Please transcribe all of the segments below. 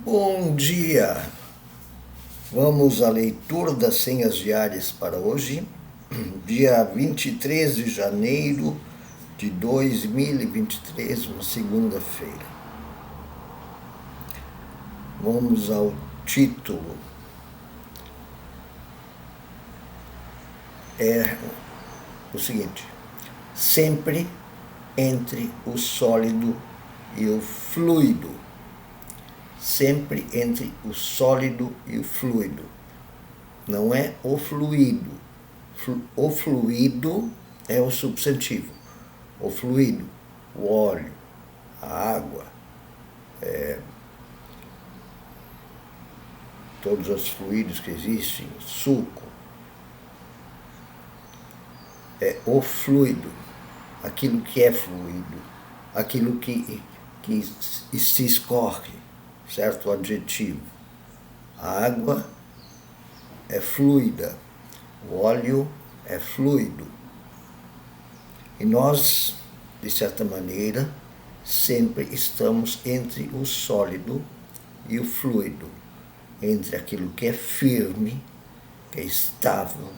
Bom dia! Vamos à leitura das senhas diárias para hoje, dia 23 de janeiro de 2023, uma segunda-feira. Vamos ao título. É o seguinte: sempre entre o sólido e o fluido. Sempre entre o sólido e o fluido. Não é o fluido. O fluido é o substantivo. O fluido, o óleo, a água, todos os fluidos que existem, suco. É o fluido, aquilo que é fluido, aquilo que se escorre. Certo adjetivo. A água é fluida, o óleo é fluido. E nós, de certa maneira, sempre estamos entre o sólido e o fluido, entre aquilo que é firme, que é estável,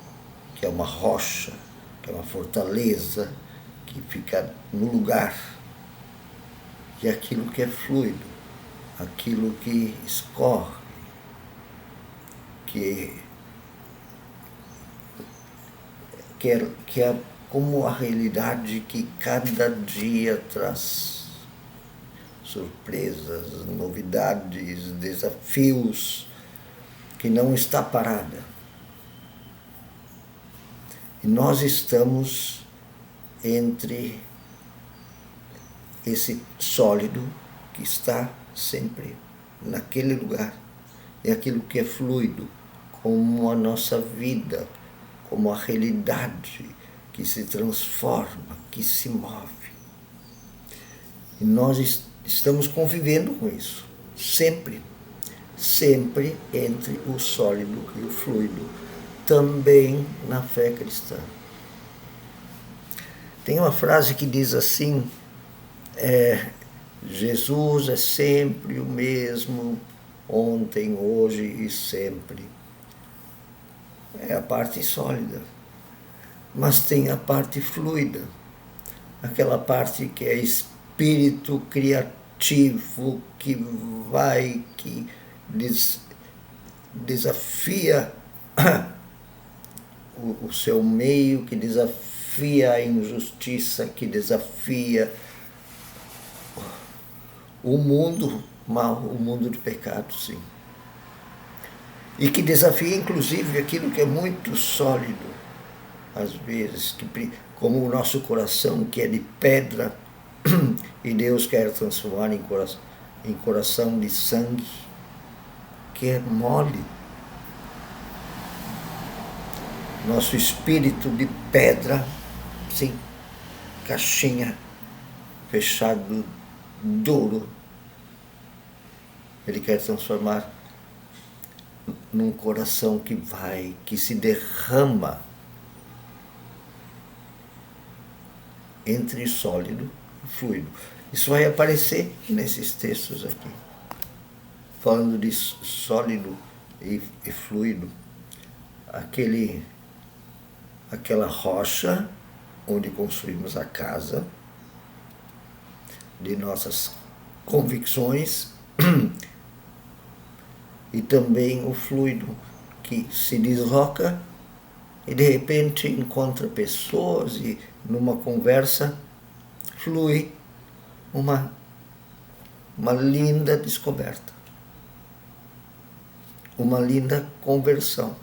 que é uma rocha, que é uma fortaleza, que fica no lugar, e aquilo que é fluido, aquilo que escorre, que é como a realidade que cada dia traz surpresas, novidades, desafios, que não está parada. E nós estamos entre esse sólido que está sempre naquele lugar, e aquilo que é fluido, como a nossa vida, como a realidade que se transforma, que se move. E nós estamos convivendo com isso, sempre entre o sólido e o fluido, também na fé cristã. Tem uma frase que diz assim, Jesus é sempre o mesmo, ontem, hoje e sempre. É a parte sólida. Mas tem a parte fluida, aquela parte que é espírito criativo, que vai, que desafia o seu meio, que desafia a injustiça, que desafia o mundo mal, o mundo de pecado, sim. E que desafia, inclusive, aquilo que é muito sólido, às vezes, como o nosso coração, que é de pedra, e Deus quer transformar em coração de sangue, que é mole. Nosso espírito de pedra, sim, caixinha, fechado, duro, Ele quer transformar num coração que se derrama entre sólido e fluido. Isso vai aparecer nesses textos aqui, falando de sólido e fluido, aquela rocha onde construímos a casa de nossas convicções, e também o fluido que se desloca e de repente encontra pessoas e numa conversa flui uma linda descoberta, uma linda conversão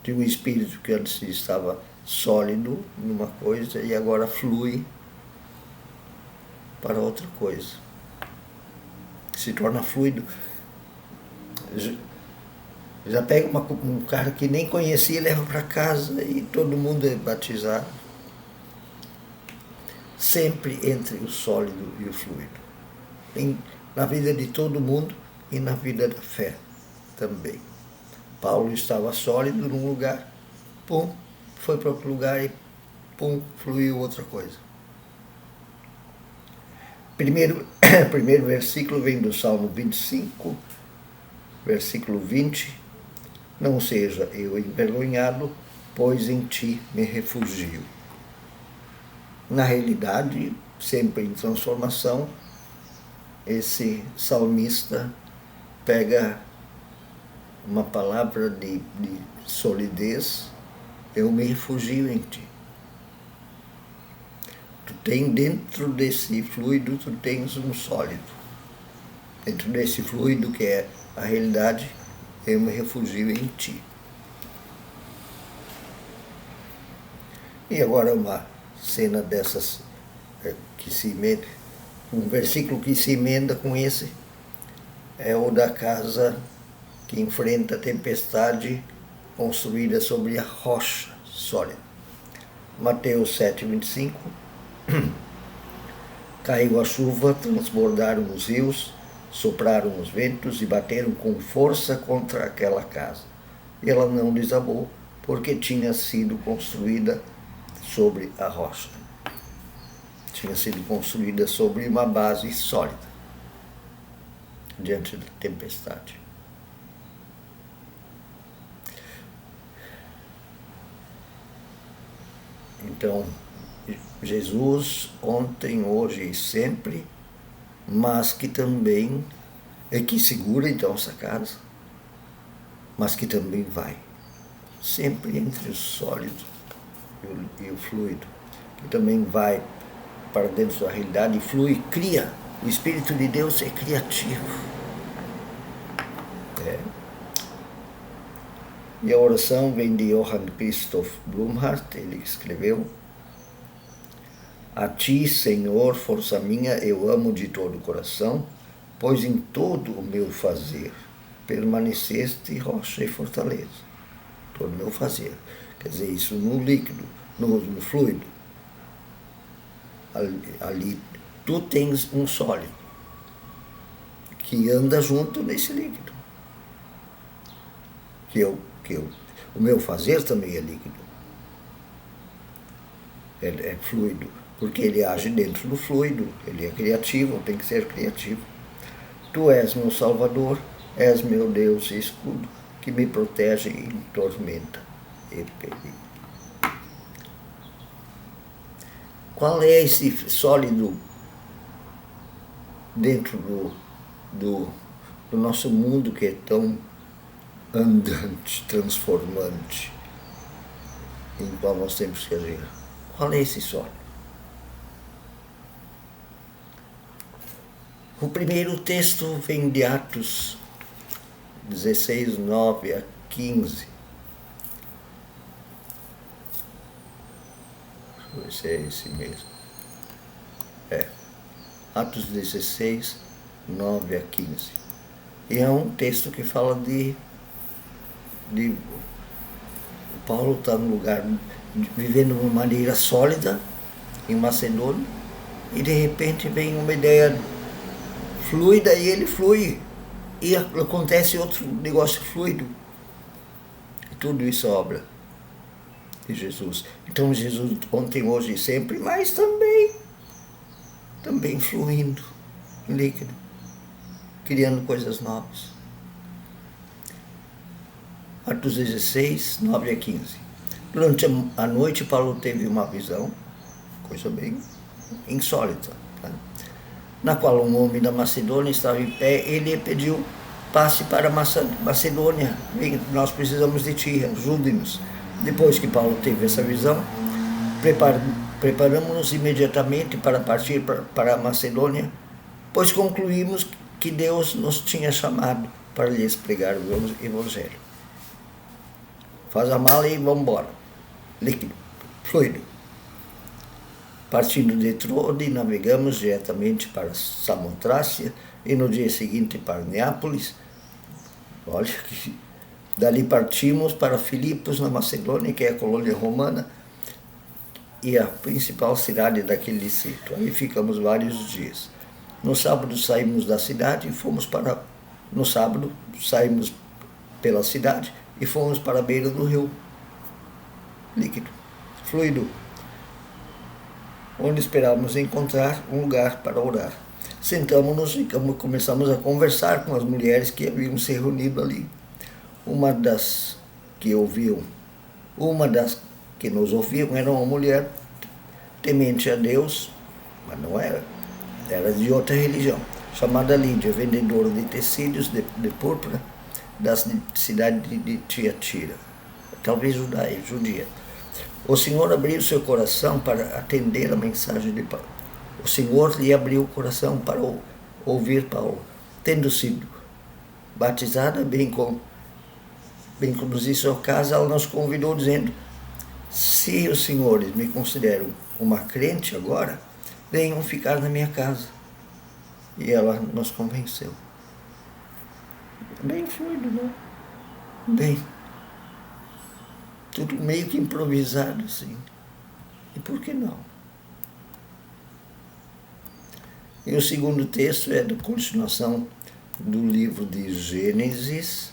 de um espírito que antes estava sólido numa coisa e agora flui para outra coisa, se torna fluido. Já pega um cara que nem conhecia e leva para casa e todo mundo é batizado. Sempre entre o sólido e o fluido. Na vida de todo mundo e na vida da fé também. Paulo estava sólido num lugar, pum, foi para outro lugar e pum, fluiu outra coisa. Primeiro, O primeiro versículo vem do Salmo 25, versículo 20. Não seja eu envergonhado, pois em ti me refugio. Na realidade, sempre em transformação, esse salmista pega uma palavra de solidez: eu me refugio em ti. Tu tem dentro desse fluido, tu tens um sólido. Dentro desse fluido que é a realidade, eu me refugio em ti. E agora uma cena dessas que se emenda, um versículo que se emenda com esse, é o da casa que enfrenta a tempestade construída sobre a rocha sólida. Mateus 7:25. Caiu a chuva, transbordaram os rios, sopraram os ventos e bateram com força contra aquela casa. E ela não desabou, porque tinha sido construída sobre a rocha. Tinha sido construída sobre uma base sólida, diante da tempestade. Então, Jesus, ontem, hoje e sempre, mas que também é que segura então essa casa, mas que também vai, sempre entre o sólido e o fluido, que também vai para dentro da realidade e flui e cria. O Espírito de Deus é criativo. E a oração vem de Johann Christoph Blumhardt. Ele escreveu: a ti, Senhor, força minha, eu amo de todo o coração, pois em todo o meu fazer permaneceste rocha e fortaleza. Todo o meu fazer. Quer dizer, isso no líquido, no fluido. Ali tu tens um sólido que anda junto nesse líquido. O meu fazer também é líquido. É fluido. Porque ele age dentro do fluido, ele é criativo, tem que ser criativo. Tu és meu Salvador, és meu Deus e escudo, que me protege em tormenta e perigo. Qual é esse sólido dentro do nosso mundo que é tão andante, transformante, em qual nós temos que agir? Qual é esse sólido? O primeiro texto vem de Atos 16, 9 a 15. Deixa eu ver se é esse mesmo. Atos 16, 9 a 15. E é um texto que fala de Paulo está num lugar, vivendo de uma maneira sólida, em Macedônia, e de repente vem uma ideia fluida e ele flui, e acontece outro negócio fluido. E tudo isso é obra de Jesus. Então Jesus ontem, hoje e sempre, mas também fluindo em líquido, criando coisas novas. Atos 16, 9 a 15. Durante a noite, Paulo teve uma visão, coisa bem insólita, tá? Na qual um homem da Macedônia estava em pé. Ele pediu: passe para Macedônia, nós precisamos de ti, ajude-nos. Depois que Paulo teve essa visão, preparamos-nos imediatamente para partir para a Macedônia, pois concluímos que Deus nos tinha chamado para lhes pregar o Evangelho. Faz a mala e vamos embora. Líquido, fluido. Partindo de Troade, navegamos diretamente para Samotrácia e no dia seguinte para Neápolis. Olha que dali partimos para Filipos, na Macedônia, que é a colônia romana e a principal cidade daquele distrito. Aí ficamos vários dias. No sábado saímos da cidade e fomos para... No sábado saímos pela cidade e fomos para a beira do rio. Líquido, fluido, onde esperávamos encontrar um lugar para orar. Sentamos-nos e começamos a conversar com as mulheres que haviam se reunido ali. Uma das que nos ouviam era uma mulher temente a Deus, mas não era de outra religião, chamada Lídia, vendedora de tecidos de púrpura da cidade de Tiatira, talvez judia. O Senhor abriu seu coração para atender a mensagem de Paulo. O Senhor lhe abriu o coração para ouvir Paulo. Tendo sido batizada, bem conduzir sua casa, ela nos convidou dizendo: se os senhores me consideram uma crente agora, venham ficar na minha casa. E ela nos convenceu. Bem fluido, né? Bem. Tudo meio que improvisado, assim. E por que não? E o segundo texto é da continuação do livro de Gênesis.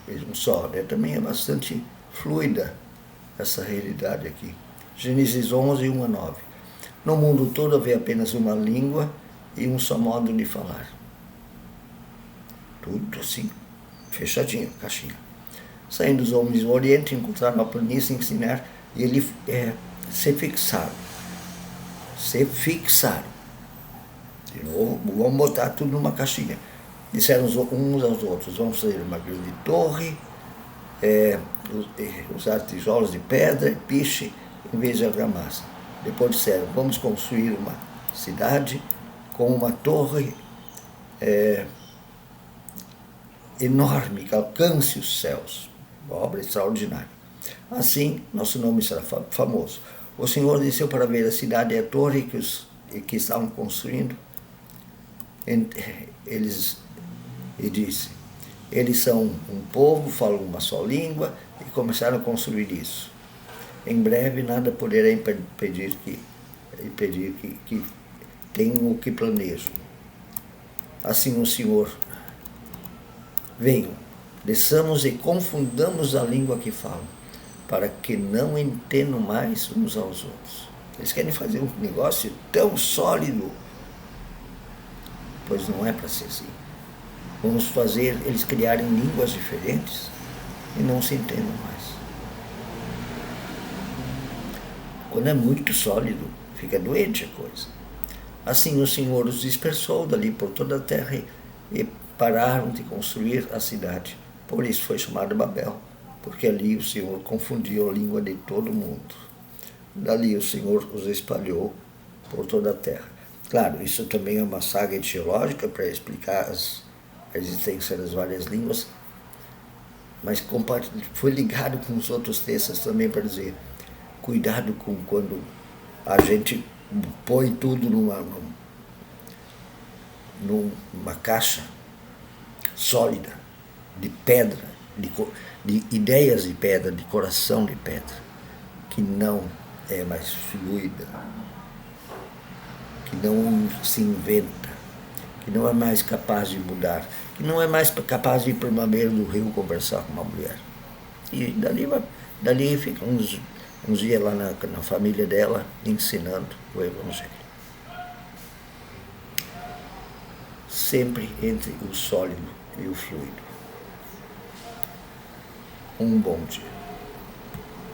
Mesmo só, né? Também é bastante fluida essa realidade aqui. Gênesis 11, 1 a 9. No mundo todo havia apenas uma língua e um só modo de falar. Tudo assim, fechadinho, caixinha. Saindo os homens do Oriente, encontraram a planície ensinar e ele se fixaram. De novo, vamos botar tudo numa caixinha. Disseram uns aos outros: vamos fazer uma grande torre, usar tijolos de pedra e piche em vez de argamassa. Depois disseram: vamos construir uma cidade com uma torre enorme que alcance os céus. Uma obra extraordinária. Assim, nosso nome será famoso. O Senhor desceu para ver a cidade e a torre que estavam construindo. E disse: eles são um povo, falam uma só língua e começaram a construir isso. Em breve nada poderá impedir que tenham o que planejam. Assim o Senhor: venham, desçamos e confundamos a língua que falam, para que não entendam mais uns aos outros. Eles querem fazer um negócio tão sólido, pois não é para ser assim. Vamos fazer eles criarem línguas diferentes e não se entendam mais. Quando é muito sólido, fica doente a coisa. Assim o Senhor os dispersou dali por toda a terra e pararam de construir a cidade. Por isso foi chamada Babel, porque ali o Senhor confundiu a língua de todo mundo. Dali o Senhor os espalhou por toda a terra. Claro, isso também é uma saga teológica para explicar a existência das várias línguas, mas foi ligado com os outros textos também para dizer: cuidado com quando a gente põe tudo numa caixa sólida, de pedra, de ideias de pedra, de coração de pedra, que não é mais fluida, que não se inventa, que não é mais capaz de mudar, que não é mais capaz de ir para uma beira do rio conversar com uma mulher. E dali fica uns dias lá na família dela, ensinando o Evangelho. Sempre entre o sólido e o fluido. Um bom dia.